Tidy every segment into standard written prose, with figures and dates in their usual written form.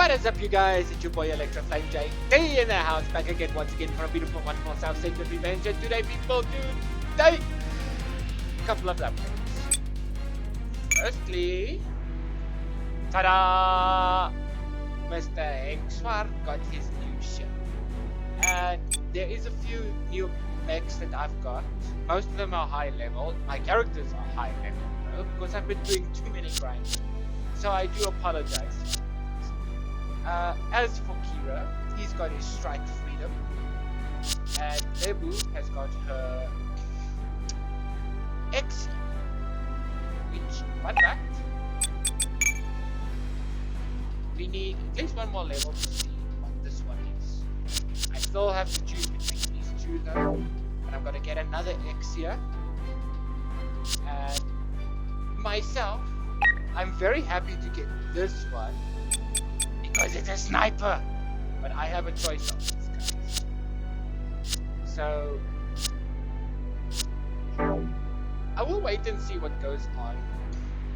What is up, you guys? It's your boy Electro Flame J. Day in the house, back again once again for a beautiful, wonderful South-centered revenge. And today, people, today, a couple of updates. Firstly, ta-da! Mr. Hank Swart got his new ship. And there is a few new mechs that I've got. Most of them are high level. My characters are high level though, because I've been doing too many grinds. So I do apologize. As for Kira, he's got his Strike Freedom, and Nebu has got her X, which, fun fact, we need at least one more level to see what this one is. I still have to choose between these two though, but I'm gonna get another X here. And myself, I'm very happy to get this one, because it's a sniper, but I have a choice of these guys. So I will wait and see what goes on.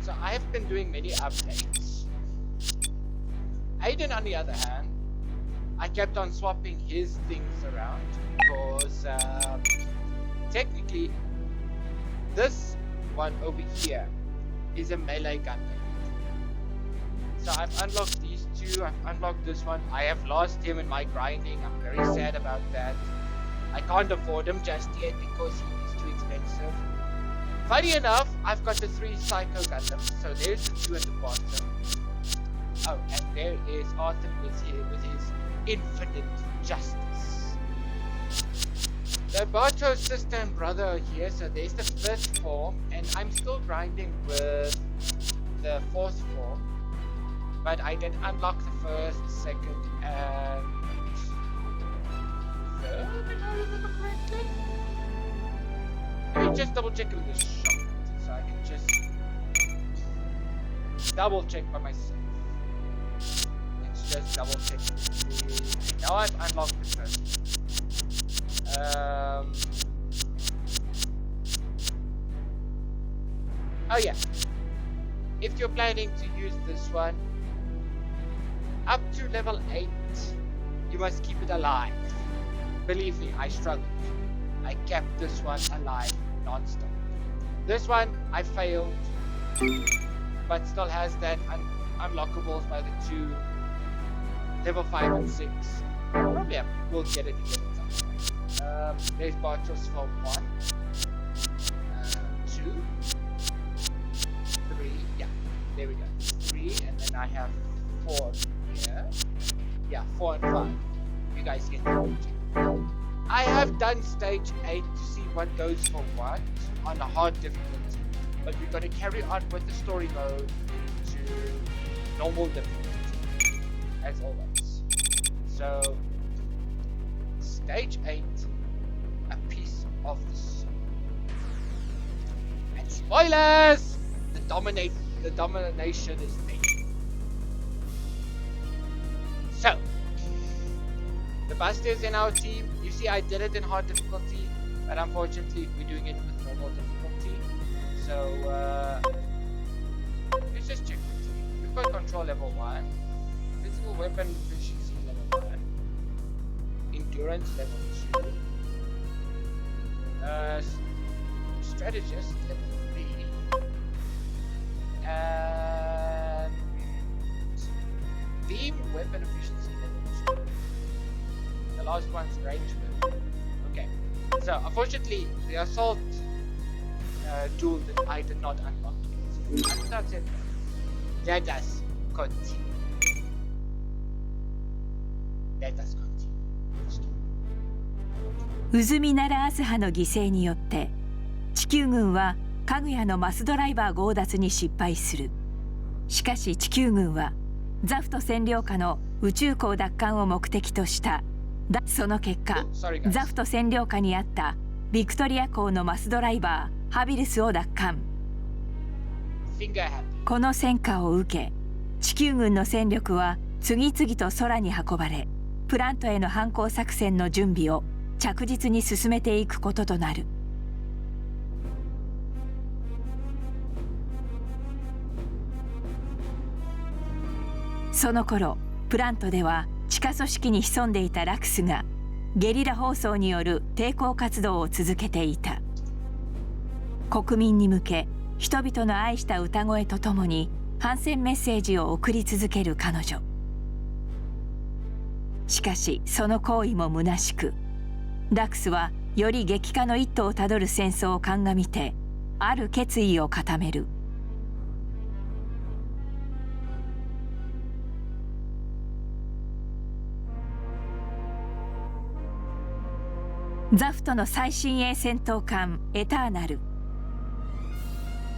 So I have been doing many updates. Aiden, on the other hand, I kept on swapping his things around because technically this one over here is a melee Gundam. So I've unlocked these two, I've unlocked this one. I have lost him in my grinding. I'm very sad about that. I can't afford him just yet because he is too expensive. Funny enough, I've got the 3 Psycho Gundams. So there's the 2 at the bottom. Oh, and there is Arthur with his infinite justice. The Barto's sister and brother are here, so there's the 5th form. And I'm still grinding with the 4th form. But I did unlock the 1st, 2nd, and 3rd, if I remember correctly. Let me just double check in the shop, so I can just double check by myself. Let's just double check. Now I've unlocked the 1st. Oh yeah. If you're planning to use this one, up to level 8, you must keep it alive. Believe me, I struggled. I kept this one alive non-stop. This one, I failed, but still has that unlockables by the 2, level 5 and 6. Probably we'll get it again at some point. There's Bartos for 1, 2, 3, yeah, there we go. 3, and then I have 4 here. Yeah, 4 and 5. You guys get the picture. I have done stage 8 to see what goes for what on a hard difficulty, but we're going to carry on with the story mode to normal difficulty, as always. So, stage 8, a piece of the soul. And spoilers! The domination is made. So, the Buster is in our team. You see, I did it in hard difficulty, but unfortunately, we're doing it with normal difficulty. So, let's just check the team. We've got control level 1, physical weapon efficiency level 1, endurance level 2, strategist level 3, and beam weapon efficiency level 2. The last one's range weapon. Okay. So unfortunately the assault tool that I did not unlock yet. And that's it. Let us continue. Let us continue. ウズミナラアスハの犠牲によって地球軍はかぐやのマスドライバー強奪に失敗する。しかし地球軍はザフト占領下の宇宙港奪還を目的とした。その結果、ザフト占領下にあったビクトリア港のマスドライバーハビルスを奪還。この戦果を受け、地球軍の戦力は次々と空に運ばれ、プラントへの反攻作戦の準備を着実に進めていくこととなる。その頃、プラントでは地下組織に潜んでいたラクスがゲリラ放送による抵抗活動を続けていた。国民に向け人々の愛した歌声とともに反戦メッセージを送り続ける彼女。しかしその行為も虚しく、ラクスはより激化の一途をたどる戦争を鑑みてある決意を固める。ザフトの最新鋭戦闘艦エターナル。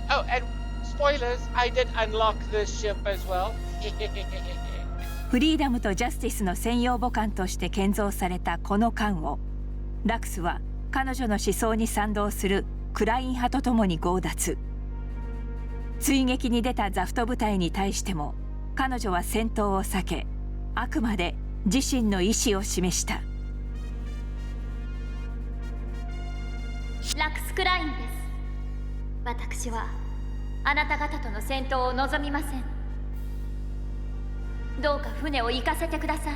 Oh, and spoilers, I did unlock this ship as well. フリーダムとジャスティスの専用母艦として建造されたこの艦を、ラクスは彼女の思想に賛同するクライン派とともに強奪。追撃に出たザフト部隊に対しても彼女は戦闘を避け、あくまで自身の意思を示した。ラクスクラインです。私はあなた方との戦闘を望みません。どうか船を行かせてください。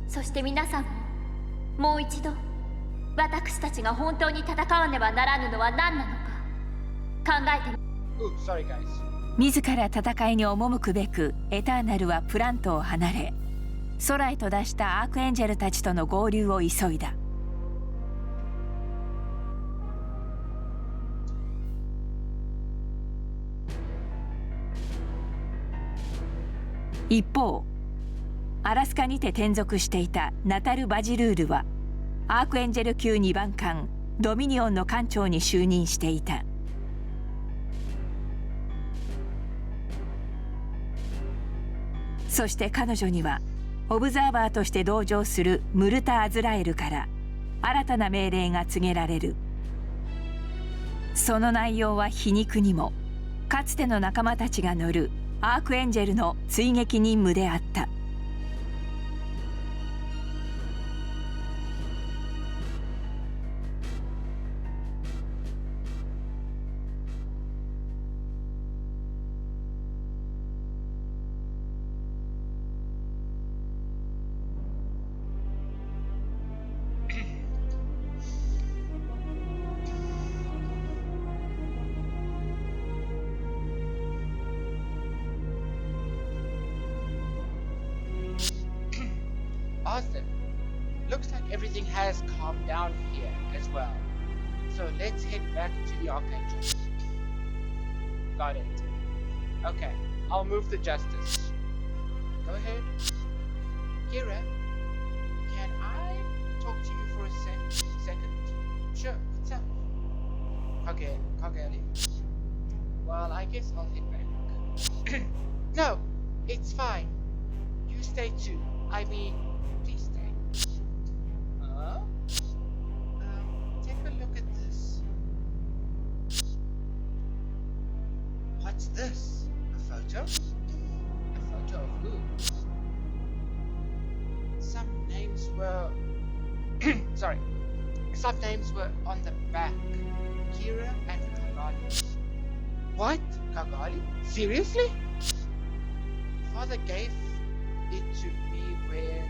そして皆さんももう一度私たちが本当に戦わねばならぬのは何なのか考えてみ。Ooh, sorry guys. 自ら戦いに赴くべくエターナルはプラントを離れ、空へと出したアークエンジェルたちとの合流を急いだ。一方、アラスカにて転属していたナタル・バジルールはアークエンジェル級2番艦ドミニオンの艦長に就任していた。そして彼女にはオブザーバーとして同乗するムルタ・アズラエルから新たな命令が告げられる。その内容は皮肉にもかつての仲間たちが乗るアークエンジェルの追撃任務であった。Awesome. Looks like everything has calmed down here as well. So let's head back to the Archangel. Got it. Okay, I'll move the Justice. Go ahead. Kira, can I talk to you for a second? Sure, what's up? Okay. Well, I guess I'll head back. No, it's fine. You stay too. I mean, please stay. Take a look at this. What's this? A photo? A photo of who? Some names were... Sorry. Some names were on the back. Kira and Kagali. What? Kagali? Seriously? Father gave it to me when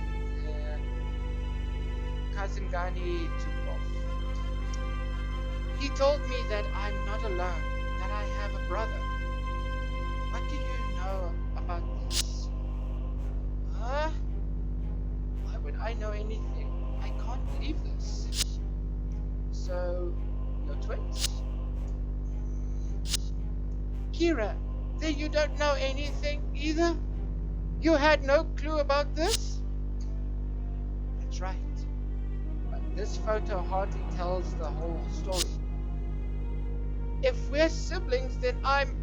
cousin Gani took off. He told me that I'm not alone, that I have a brother. What do you know about this? Huh? Why would I know anything? I can't believe this. So, you're twins? Kira, then you don't know anything either? You had no clue about this? That's right. But this photo hardly tells the whole story. If we're siblings, then I'm...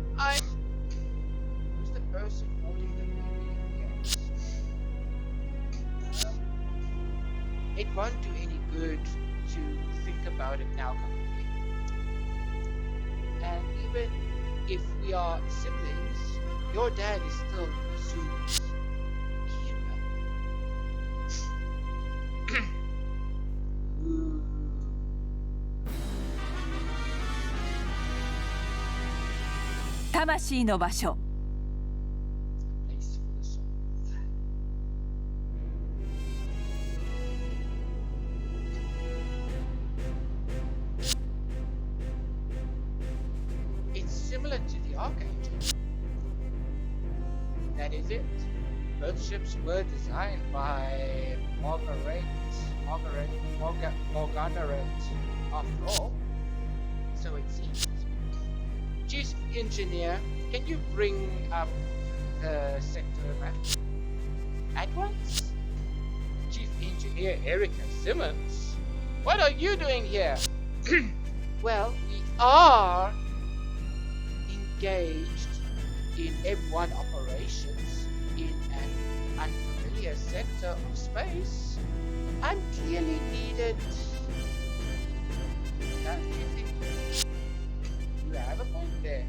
Who's the person holding the baby here? It won't do any good to think about it now, Kakuri. And even if we are siblings, your dad is still Zulu.魂の場所。That is it. Both ships were designed by Morganaret, after all. So it seems. Chief Engineer, can you bring up the sector map at once? Chief Engineer Erica Simmons, what are you doing here? Well, we are engaged in M1 operations in an unfamiliar sector of space. I'm clearly needed. Don't you think you have a point there?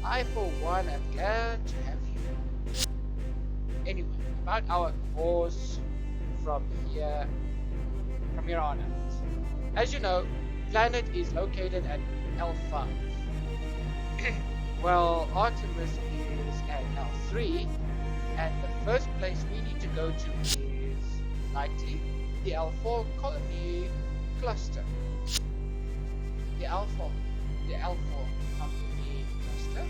I, for one, am glad to have you. Anyway, about our course from here on out. As you know, planet is located at L5. Well, Artemis is at L3, and the first place we need to go to is likely the L4 colony cluster. The L4 colony cluster?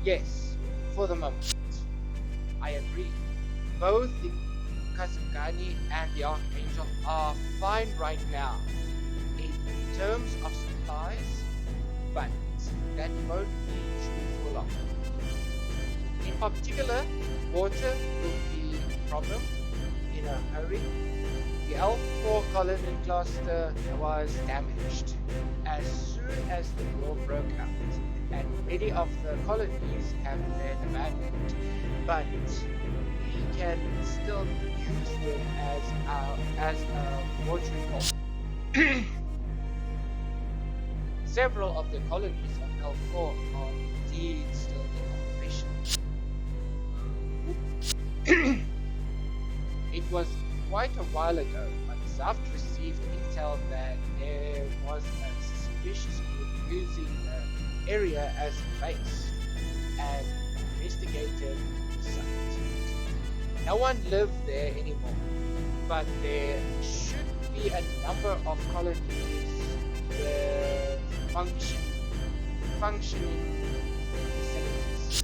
Yes, for the moment. I agree. Both the Kazakani and the Archangel are fine right now in terms of supplies, but that won't be true for long. In particular, water will be a problem in a hurry. The L4 colony cluster was damaged as soon as the war broke out, and many of the colonies have been abandoned. But we can still use them as a watering hole. Several of the colonies of L4 are indeed still in operation. It was quite a while ago, but Zaft received intel that there was a suspicious group using the area as a base and investigated the site. No one lived there anymore, but there should be a number of colonies with functioning facilities.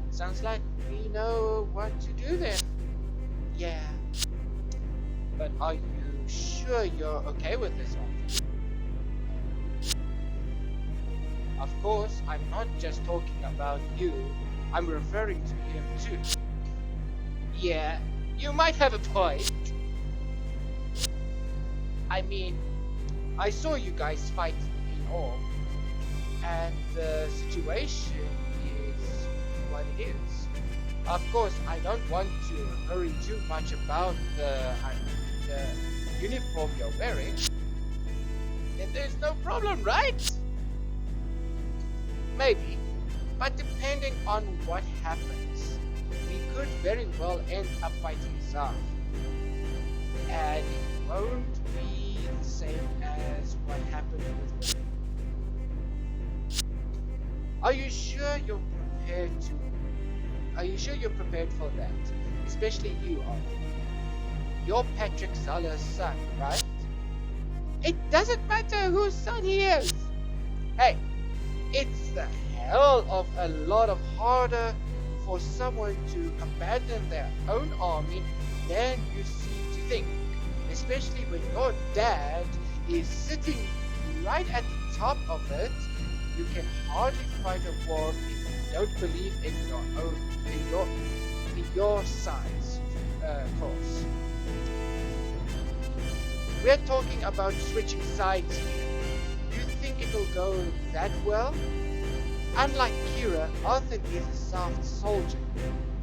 Sounds like we know what to do then. Yeah. But are you sure you're okay with this one? Of course, I'm not just talking about you, I'm referring to him too. Yeah, you might have a point. I mean, I saw you guys fight in all, and the situation is what it is. Of course, I don't want to hurry too much about the uniform you're wearing. And there's no problem, right? Maybe, but depending on what happens, we could very well end up fighting Zav. And it won't be the same as what happened with me. Are you sure you're prepared for that? Especially you, Arthur. You're Patrick Zala's son, right? It doesn't matter whose son he is. Hey, it's the hell of a lot of harder for someone to abandon their own army than you seem to think. Especially when your dad is sitting right at the top of it. You can hardly fight a war if you don't believe in your side's cause. We're talking about switching sides here. You think it'll go that well? Unlike Kira, Arthur is a soft soldier,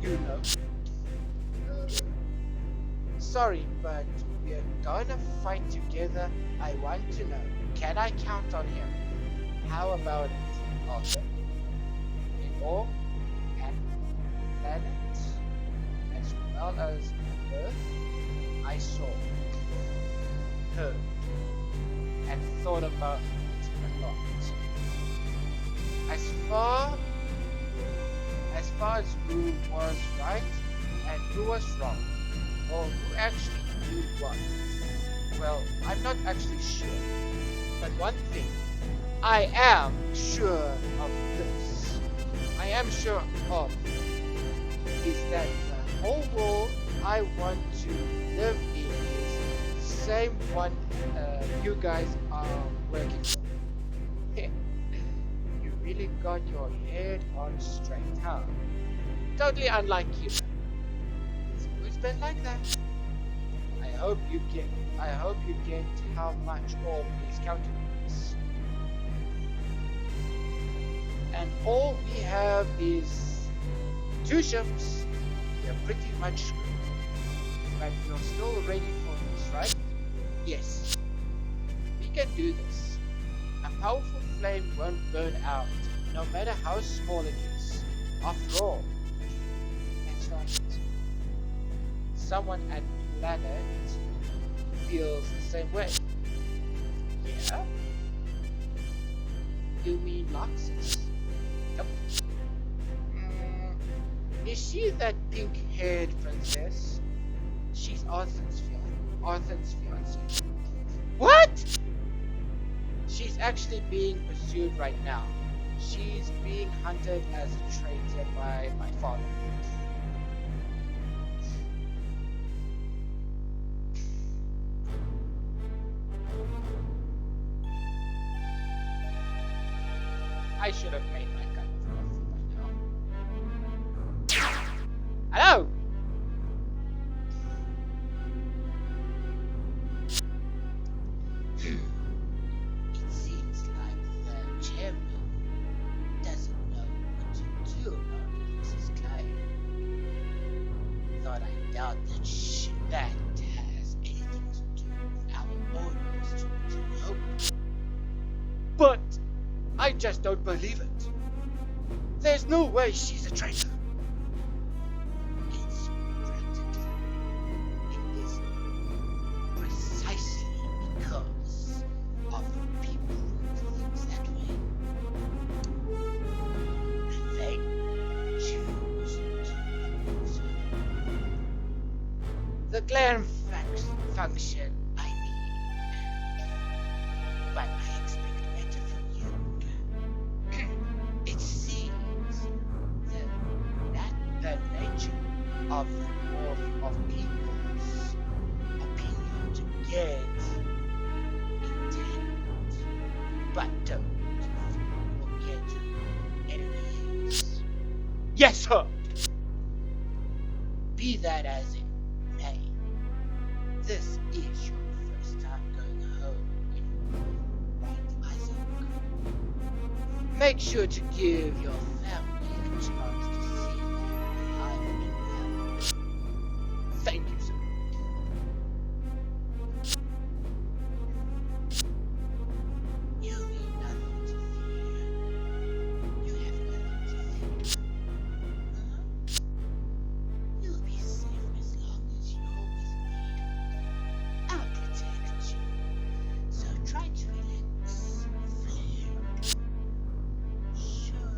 you know. Sorry, but we're gonna fight together. I want to know, can I count on him? How about it, Arthur? In all and planet, as well as Earth, I saw, heard, and thought about it a lot. As far as who was right and who was wrong, or who actually knew what, well, I'm not actually sure. But one thing, I am sure of this. I am sure of is that the whole world I want to live in is the same one you guys are working for. You really got your head on straight, huh? Totally unlike you. It's always been like that. I hope you get. I hope you get how much Orb is counting on us. And all we have is 2 ships. We're pretty much screwed. But you're still ready for this, right? Yes. We can do this. A powerful flame won't burn out, no matter how small it is. After all, that's right. Someone at planet feels the same way. Yeah? You mean Loxus? Yep. Is she that pink-haired princess? She's Arthur's fiance. What? She's actually being pursued right now. She's being hunted as a traitor by my father. I should have made my cup of coffee by now. Hello! It seems like the chairman doesn't know what to do about Mrs. Clay. Thought I doubt that has anything to do with our orders to hope. But I just don't believe it. There's no way she's a traitor. It's practically. It is precisely because of the people who think that way. They choose to do so. The clan function, I mean. But I expect better from you. It seems that the nature of the morph of people's opinion to get intent, but don't forget who enemy is. Yes, sir. Be that as it may, this is your first time going home in right, Isaac. Make sure to give your family a chance to see you alive and well. Thank you, sir. You need nothing to fear. You have nothing to fear. Huh? You'll be safe as long as you're with me. I'll protect you. So try to relax, Flare. Sure.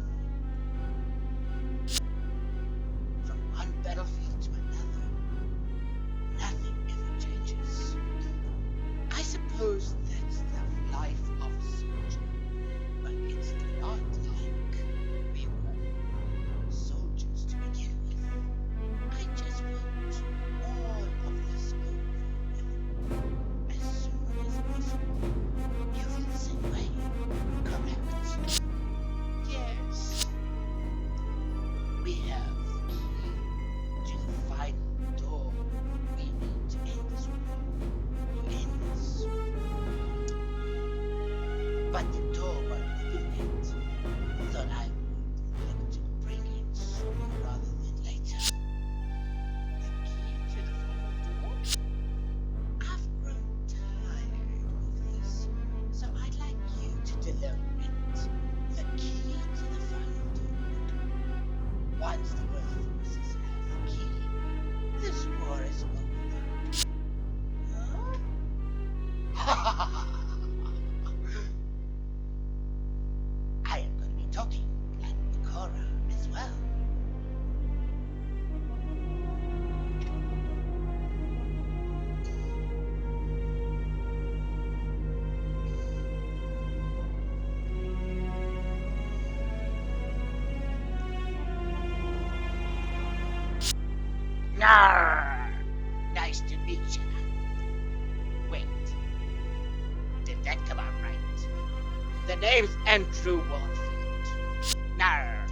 name's Andrew Waldfield. Nar.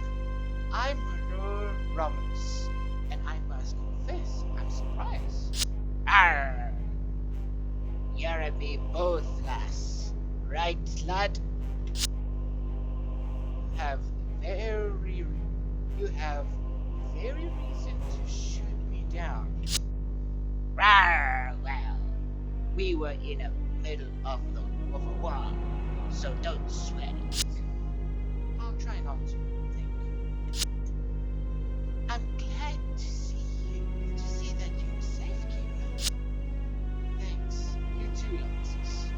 I'm Marur Ramos, and I must confess, I'm surprised. Arr! You and me both, lass. Right, lad? Have very, you have very reason to shoot me down. Rawr, well, we were in the middle of a war, so don't sweat it. I'll try not to, thank you. I'm glad to see that you're safe, Kira. Thanks, you too, Alexis.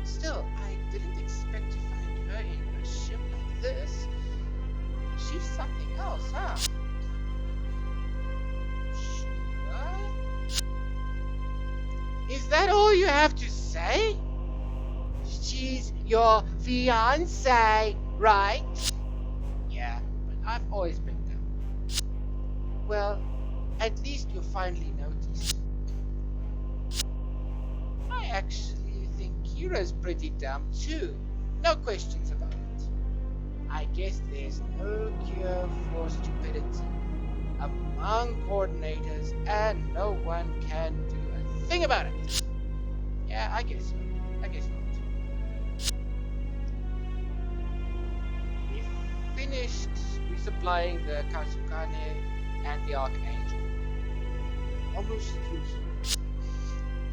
Still, I didn't expect to find her in a ship like this. She's something else, huh? Sure? Is that all you have to say? She's your fiancée, right? Yeah, but I've always been dumb. Well, at least you finally noticed. I actually think Kira's pretty dumb too. No questions about it. I guess there's no cure for stupidity among coordinators, and no one can do a thing about it. Yeah, I guess so. I guess not. We finished resupplying the Kazukane and the Archangel. Almost through here.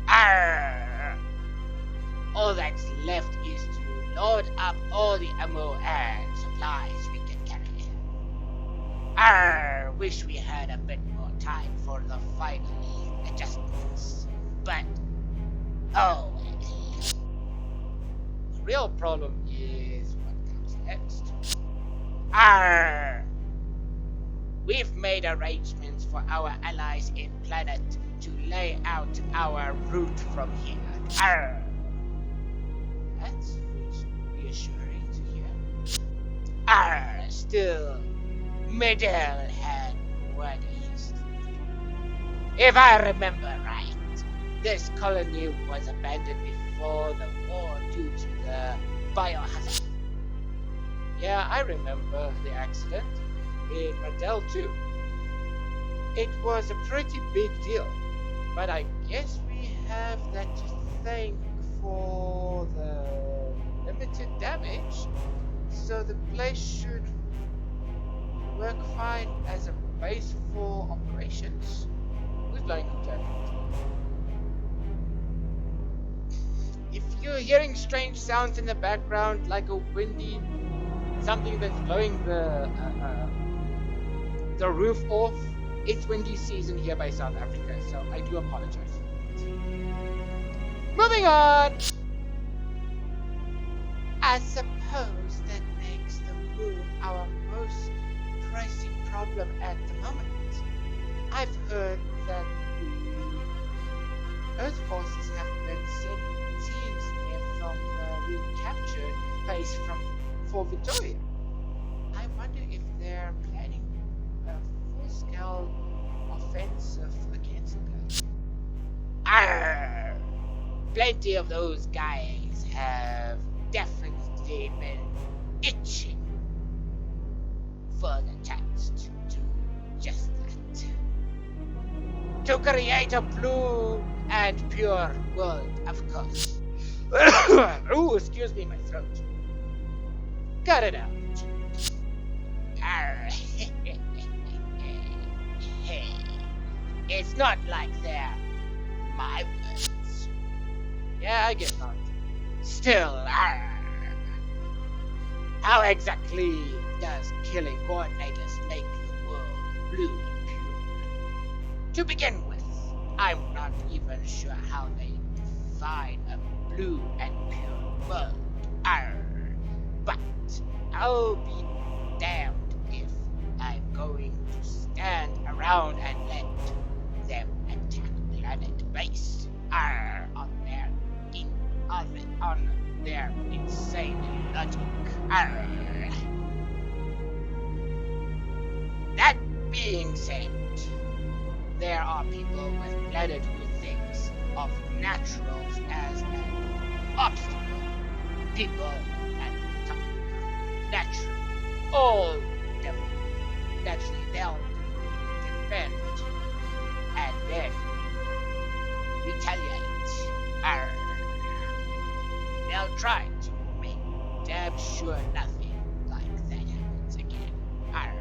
Arrgh! All that's left is to load up all the ammo and supplies we can carry. Arrgh! Wish we had a bit more time for the final adjustments. But, oh well. The real problem is what comes next. Arrgh! We've made arrangements for our allies in planet to lay out our route from here. Arrgh! That's reassuring to hear. Still, Medel had quite a history. If I remember right, this colony was abandoned before the war due to the biohazard. Yeah, I remember the accident in Medel too. It was a pretty big deal, but I guess we have that to thank for the limited damage, so the place should work fine as a base for operations. Who's blowing contact? If you're hearing strange sounds in the background, like a windy something that's blowing the roof off, it's windy season here by South Africa, so I do apologize. Moving on! I suppose that makes the moon our most pressing problem at the moment. I've heard that the Earth forces have been sending teams there from the recaptured base for Victoria. I wonder if they're planning a full-scale offensive against us. Arrgh! Plenty of those guys have definitely been itching for the chance to do just that. To create a blue and pure world, of course. Ooh, excuse me, my throat. Cut it out. It's not like they're my words. Yeah, I guess not. Still, how exactly does killing coordinators make the world blue and pure? To begin with, I'm not even sure how they define a blue and pure world. But I'll be damned if I'm going to stand around and let them attack planet base on their insane logic. That being said, there are people with planet who thinks of naturals as an obstacle. people at the top. Naturally, all devil. Naturally, they'll defend and then retaliate. Arr. They'll try to make damn sure nothing like that happens again. Arr.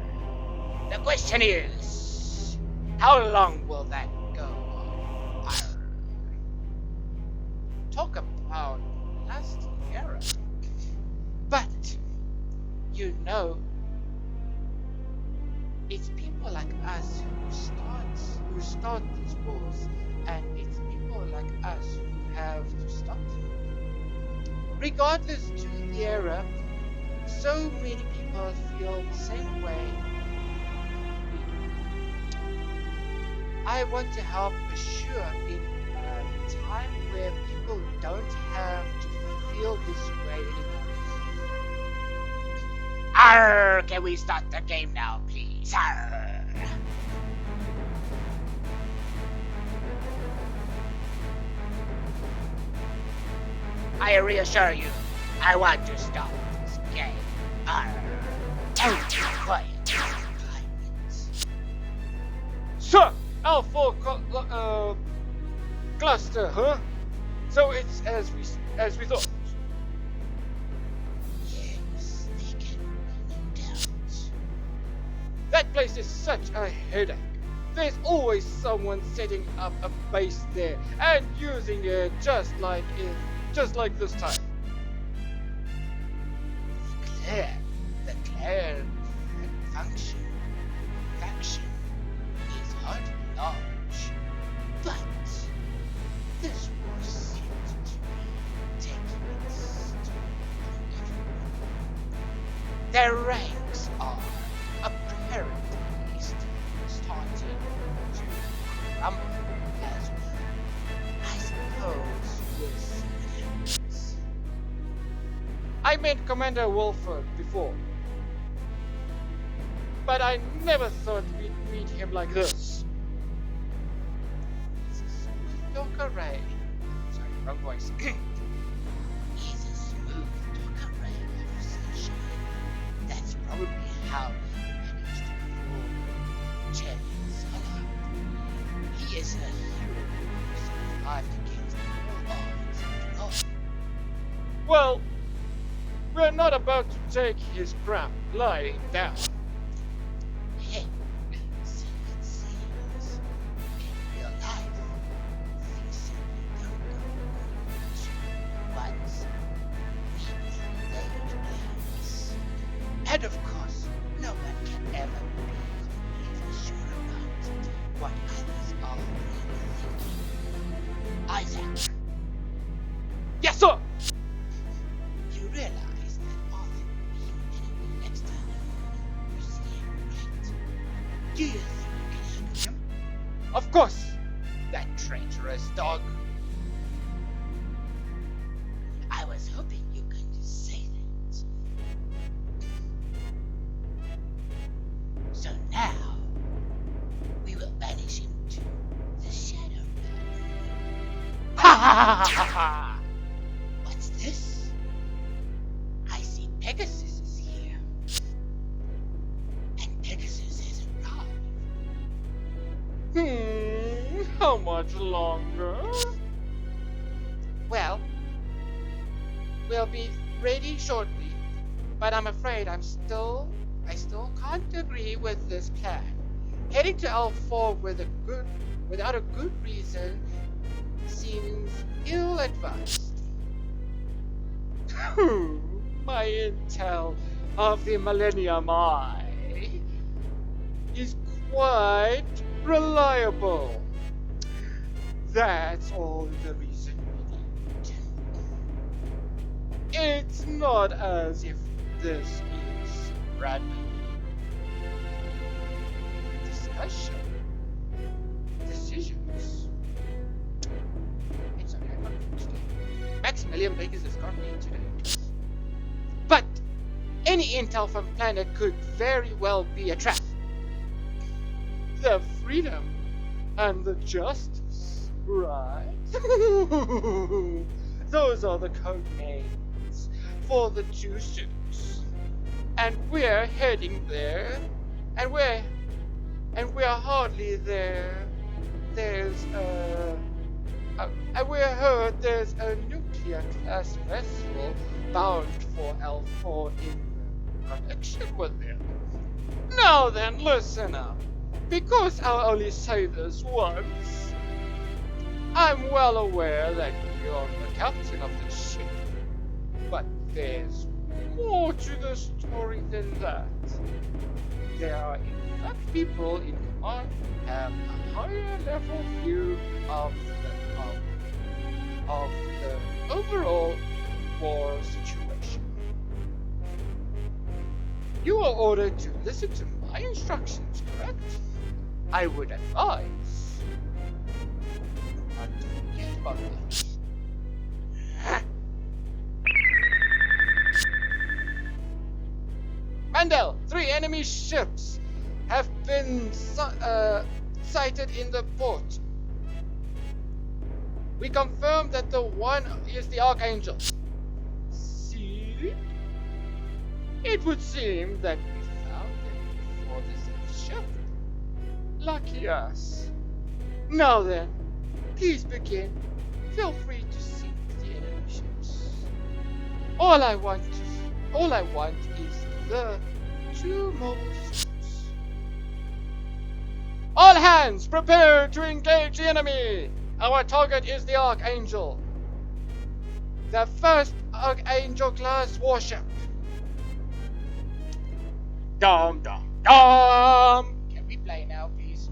The question is, how long will that go on? Arr. Talk about last era. But, you know, it's people like us who start these wars, and it's people like us who have to stop them. Regardless to the era, so many people feel the same way we do. I want to help assure in a time where people don't have to feel this way anymore. Arr! Can we start the game now, please? Arr! I reassure you, I want to stop this game. Arr! Quiet. Sir! Alpha cluster, huh? So it's as we thought. Yes, they can be no doubt. That place is such a headache. There's always someone setting up a base there and using it just like this time. The clan faction is hardly large, but this war seems to be taking its toll on everyone. Their ranks are apparently starting to crumble as well. I suppose we'll see what happens. I met Commander Wolford before, but I never thought we'd meet him like this. He's a smooth talker, Ray. Sorry, wrong voice. He's a smooth talker, Ray of sunshine. That's probably how he managed to fool Jenny's Hollow. He is a hero who survived against all odds after all. Well, we're not about to take his crown lying down. Hey, so it seems in real life, things simply don't go according to one's neatly laid plans. And of course, no one can ever be completely sure about what others are really thinking. Isaac. Yes, sir! You realize that Arthur will be your enemy next time you see him, right? Do you think you can handle him? Of course! That traitorous dog. I was hoping you could just say that. So now, we will banish him to the Shadow Valley. Ha ha ha ha ha! What's this? I see Pegasus is here. And Pegasus has arrived. How much longer? Well, we'll be ready shortly, but I'm afraid I still can't agree with this plan. Heading to L4 without a good reason seems ill-advised. My intel of the Millennium Eye is quite reliable. That's all the reason we need. It's not as if this is random discussion. Decisions. It's okay, I'm not understand. Maximilian Bakers has got me today. But any intel from planet could very well be a trap. The freedom and the justice, right? Those are the code names for the two suits. And we're heading there, and we're hardly there. There's and we heard there's a nuclear class vessel bound for L4 in connection with them. Now then, listen up. Because I'll only say this once, I'm well aware that you're the captain of the ship. But there's more to the story than that. There are in fact people in command who have a higher level view of the overall war situation. You are ordered to listen to my instructions, correct? I would advise not to forget about that. Mandel, 3 enemy ships have been sighted in the port. We confirm that the one is the Archangel. See? It would seem that we found it before the safe ship. Lucky us. Now then, please begin. Feel free to sink the enemy ships. All I want is the 2 mobile ships. All hands, prepare to engage the enemy! Our target is the Archangel. The first Archangel class warship. Dum dum dum! Can we play now, please?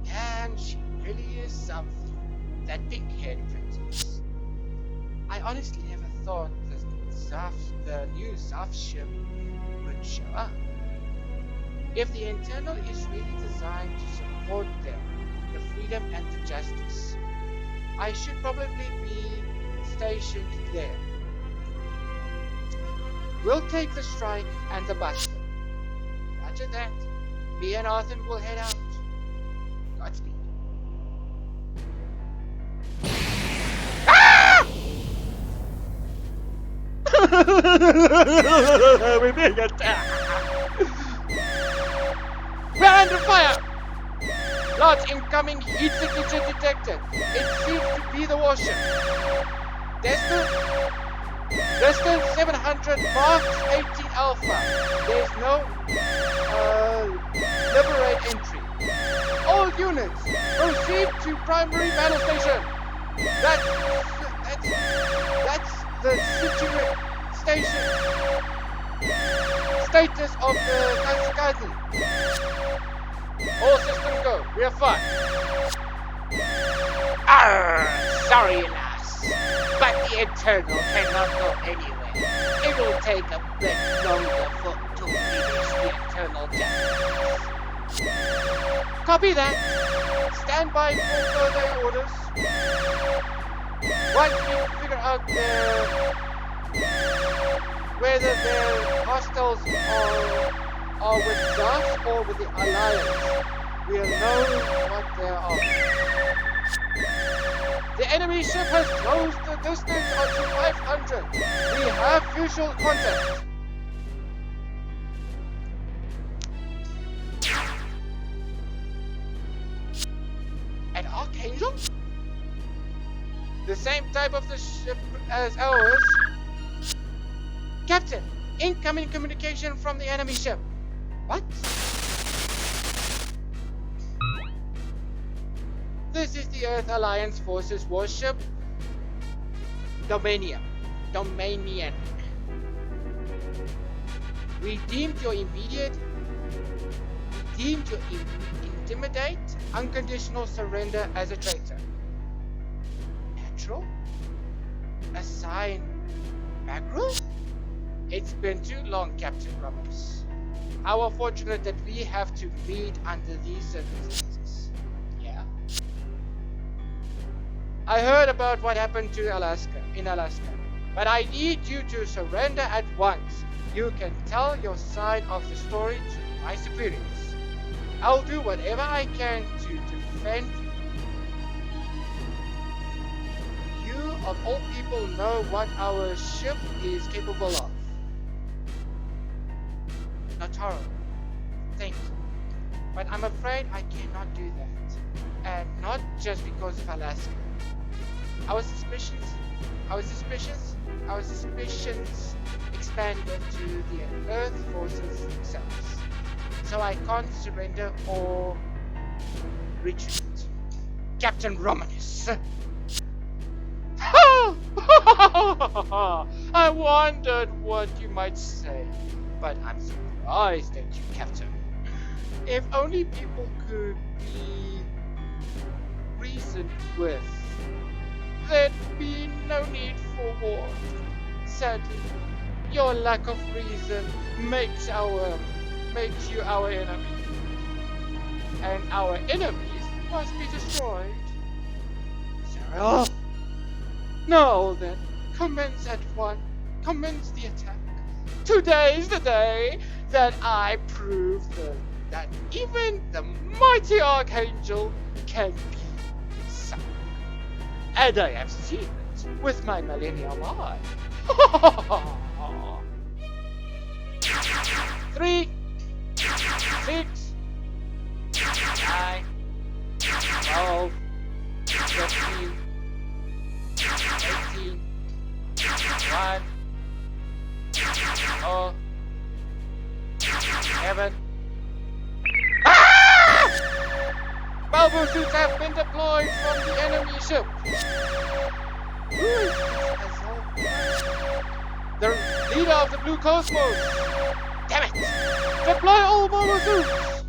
And she really is something. That pink-haired princess. I honestly never thought the new Zaf ship would show up. If the internal is really designed to support them, the freedom and the justice, I should probably be stationed there. We'll take the strike and the Buster. Roger that. Me and Arthur will head out. Godspeed. Ah! We're being attacked. We're under fire! Large incoming heat signature detected. It seems to be the warship. Distance 700 marks 18 Alpha. There's no liberate entry. All units, proceed to primary battle station. That's the station. Status of the Kansakazi. All systems go. We are fine. Sorry, lass, but the internal cannot go anywhere. It will take a bit longer to finish the internal justice. Copy that. Stand by for further orders. Once we figure out whether the hostiles are with us or with the Alliance, we'll know what they are. The enemy ship has closed the distance onto 500. We have visual contact. An Archangel? The same type of the ship as ours. Captain, incoming communication from the enemy ship. What? This is the Earth Alliance Forces warship, Domanian. We deemed your intimidate, unconditional surrender as a traitor. Natural? A sign. Mackerel? It's been too long, Captain Ramos. How unfortunate that we have to lead under these circumstances. Yeah. I heard about what happened to in Alaska, but I need you to surrender at once. You can tell your side of the story to my superiors. I'll do whatever I can to defend you. you of all people know what our ship is capable of? Nataro, thank you. But I'm afraid I cannot do that. And not just because of Alaska. Our suspicions expanded to the Earth forces themselves. So I can't surrender or retreat. Captain Romanus. I wondered what you might say, but I'm surprised at you, Captain. If only people could be reasoned with, there'd be no need for war. Sadly, your lack of reason makes you our enemy. And our enemies must be destroyed. Sarah! Now then, commence the attack. Today's the day that I prove that even the mighty Archangel can be sunk. And I have seen it with my millennial eye. 3, 6, 9, 12, 13, 18, 1, 4, 7. Mobile suits have been deployed from the enemy ship. Who is this? The leader of the Blue Cosmos. Damn it! Deploy all mobile suits.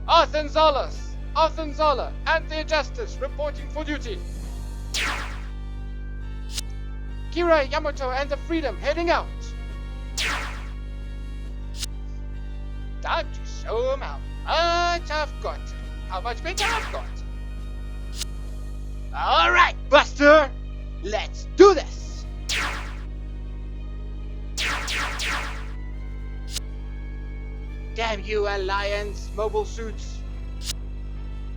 Arthur Zala, and the Justice reporting for duty. Kira Yamato and the Freedom heading out. Time to show them how much better I've got. Alright, Buster! Let's do this! Damn you, Alliance mobile suits!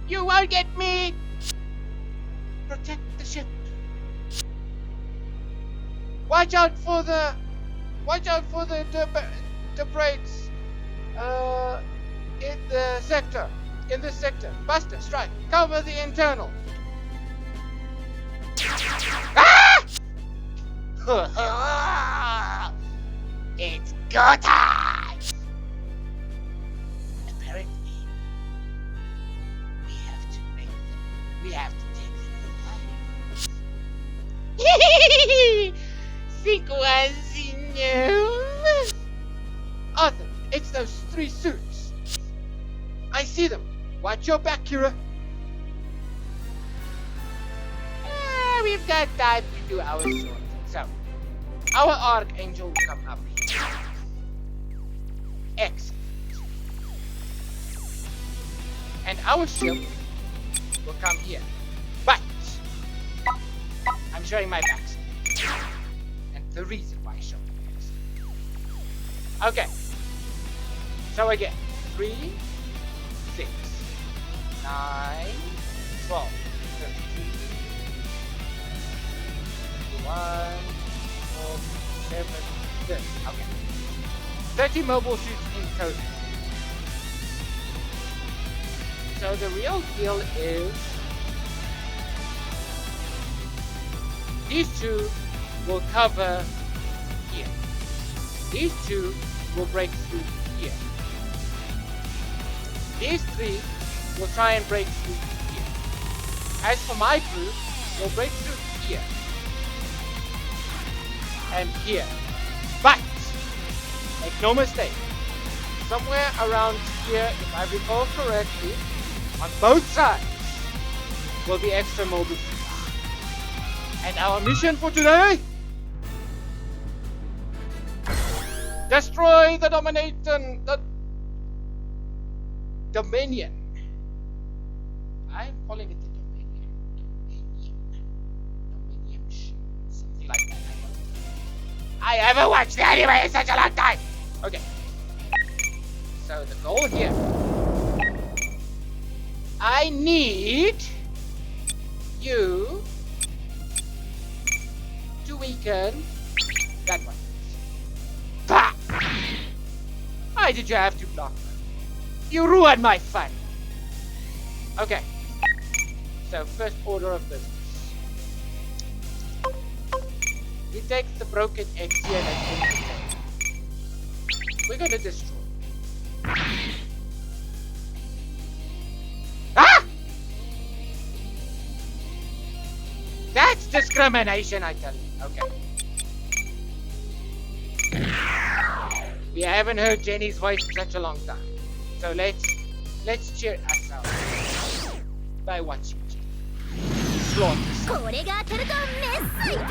You won't get me! Protect the ship. Watch out for the debrates. In this sector. Buster, strike. Cover the internal. Ah! It's go time! Apparently, we have to take them alive. Think once you know. Arthur, it's those 3 suits. I see them. Watch your back, Kira. We've got time to do our sorting. So, our Archangel will come up here. Excellent. And our ship will come here. But, I'm showing my backside. And the reason why I show my backside. Okay. So again, 3, 6, 9, 12, 13, 1, 4, 7, 6. Okay. 30 mobile suits in total. So the real deal is these 2 will cover here. These 2 will break through here. These 3 will try and break through here. As for my crew, we'll break through here. And here. But, make no mistake, somewhere around here, if I recall correctly, on both sides, will be extra mobile suits. And our mission for today? Destroy the Dominion. I'm calling it the Dominion. Dominion. Something like that. I haven't watched the anime in such a long time. Okay. So the goal here. I need you to weaken that one. Bah! Why did you have to block? You ruined my fun. Okay. So first order of business. We take the broken X here and we're gonna destroy. Ah! That's discrimination, I tell you. Okay. We haven't heard Jenny's voice in such a long time. So let's cheer ourselves by watching Jenny. Flawless. これが当たるとめっさ痛いよ。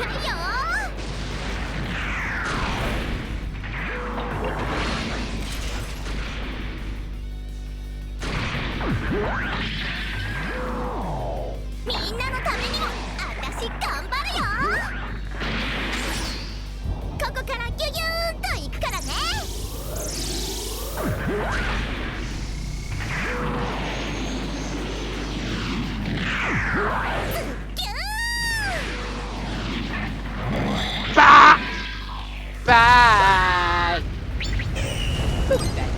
みんなのためにも私頑張るよ。ここからギュギューンと行くからね。Bye! Bye! Look at that.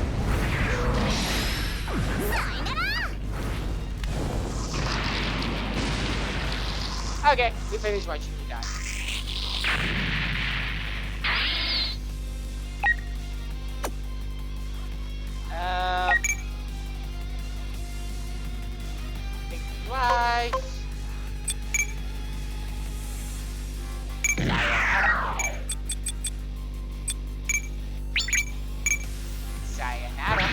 さよなら。 Okay, we finished watching you die. Think twice. Sayonara.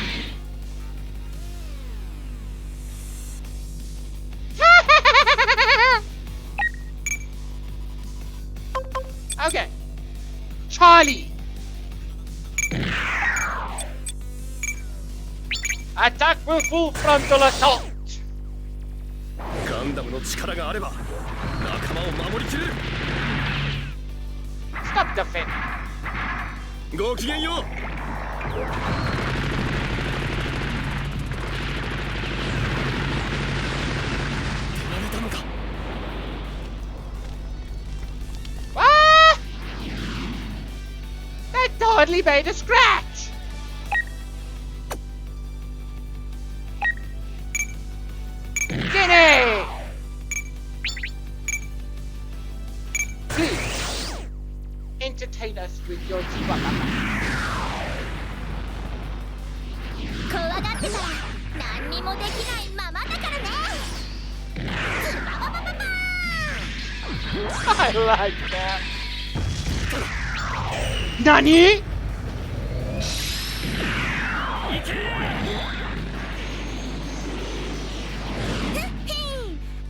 Okay. Charlie. Attack with full frontal assault. ガンダムの力があれば仲間を守りきれる。 Stop defending. ごきげんよう。 Ah! That totally made a scratch. Jenny! Please entertain us with your Chihuahua. 怖がってたら何にもできないままだからね。ズバババババーン。 I like that. Nani?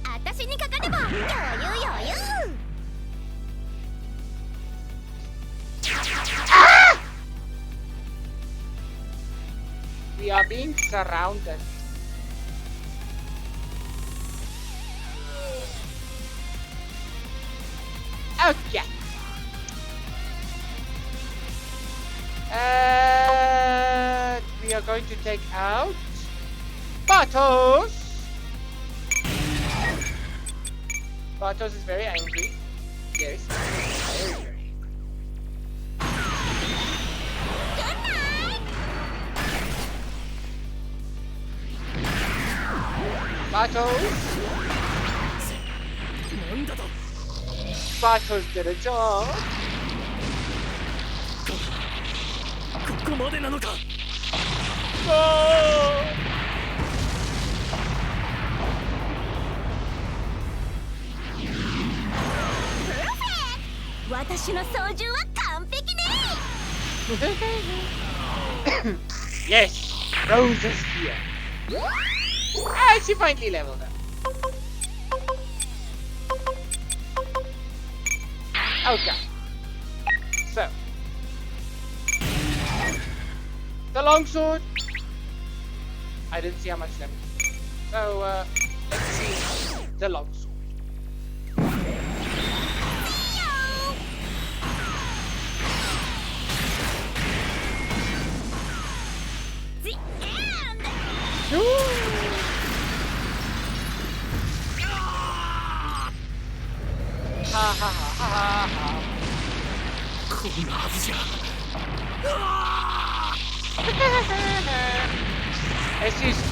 私にかかれば余裕余裕。 We are being surrounded. Okay. We are going to take out Bartos. Bartos is very angry. Yes, very, very angry. Bartos. なんだと。 Bartos did a job. ここまでなのか。 No! 私の操縦は完璧ね。 Yes, Rose is here. Ah, she finally leveled up. Okay. So. The longsword. I didn't see how much damage. So, let's see the longsword. The end. Ha ha ha ha ha ha. んなはずじゃ。 It's just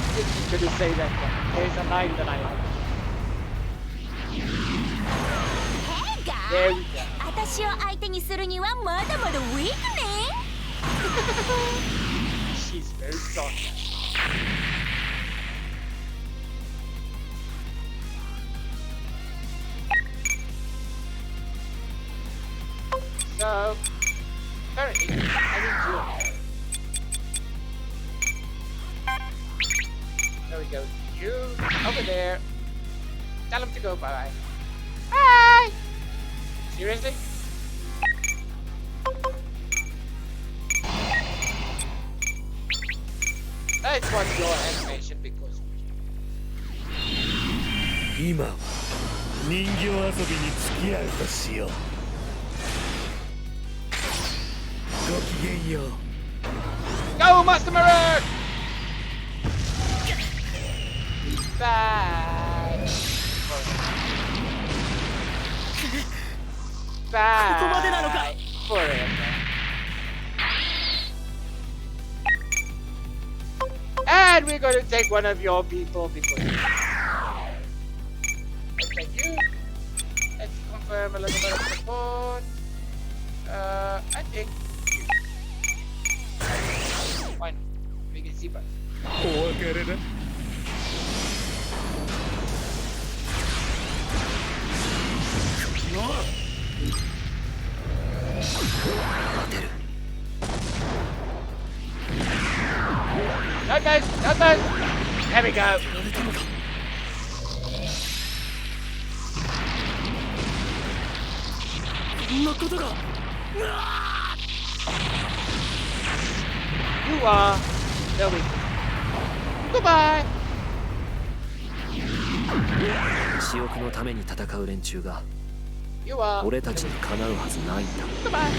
good to say that. There's a line that I like. There we go. 私を相手にするにはまだまだウィークね。 She's very strong. So, currently, I need you. There we go. You over there. Tell him to go. Bye bye. Bye. Seriously? Let's watch your animation because 今は人形遊びに付き合うとしよう。ごきげんよう。 Go, Master Mirror! Bye. Bye. ここまでなのか。 Forever. And we're going to take one of your people because. Thank you. Let's confirm a little bit of support. I think. Fine. We can see, but. お別れだ。 Not guys, not guys. There we go. こんなことが。 You are the weak. Goodbye. 私欲のために戦う連中が You are. 俺たちにかなうはずないんだ。 Goodbye.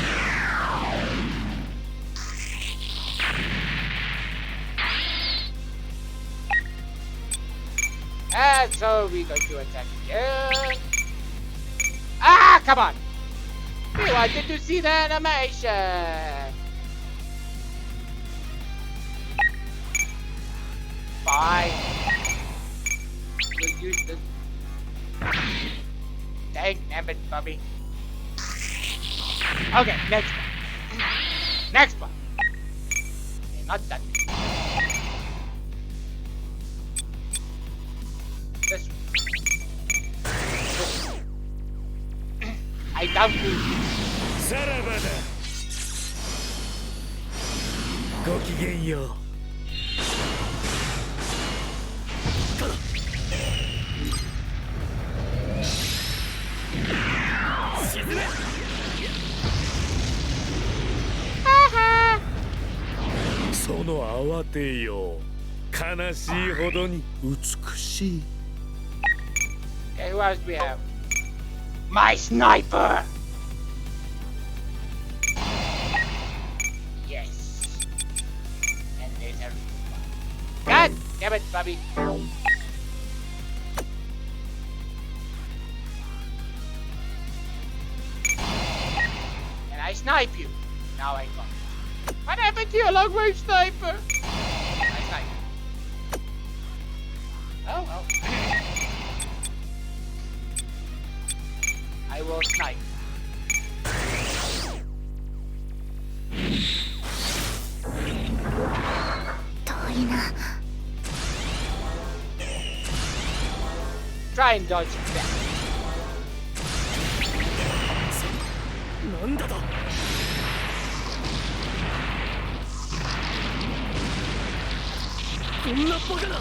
And so we're going to attack again. Ah, come on. We wanted to see the animation. Fine. We'll use this. Dang nabbit, Bobby. Okay, next one. Next one. Okay, not done. This one. I doubt you. さらばだ。ごきげんよう。 その慌てよう。悲しいほどに美しい。 Okay, who else do we have? My sniper! Yes. And there's a God damn it, Bobby. And I snipe you. Now I got it. What happened to your long range sniper? I snipe. Oh well. I will snipe. Try and dodge that. なんだと。こんなバカな。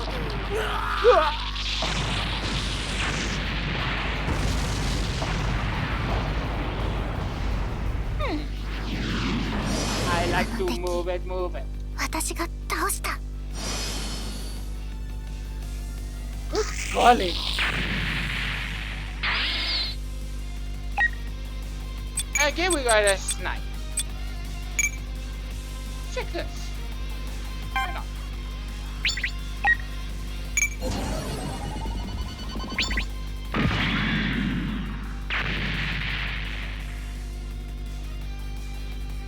I like to move it, move it. 私が倒した。 Good golly. Again, we got a snipe. Check this. Why not?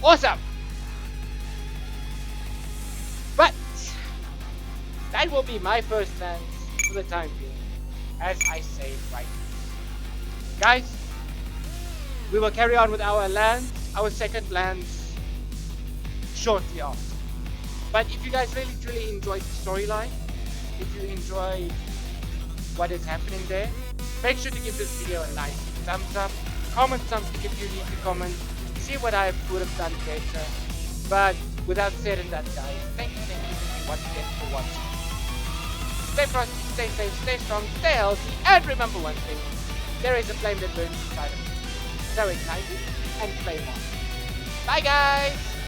Awesome! But that will be my first lands for the time being, as I say right now. Guys, we will carry on with our lands, our second lands, shortly after. But if you guys really truly enjoyed the storyline, if you enjoyed what is happening there, make sure to give this video a nice thumbs up, comment something if you need to comment, see what I would have done better. But without saying that, guys, thank you once again for watching. Stay frosty, stay safe, stay strong, stay healthy, and remember one thing, there is a flame that burns inside of you. So ignite it and flame on. Bye guys!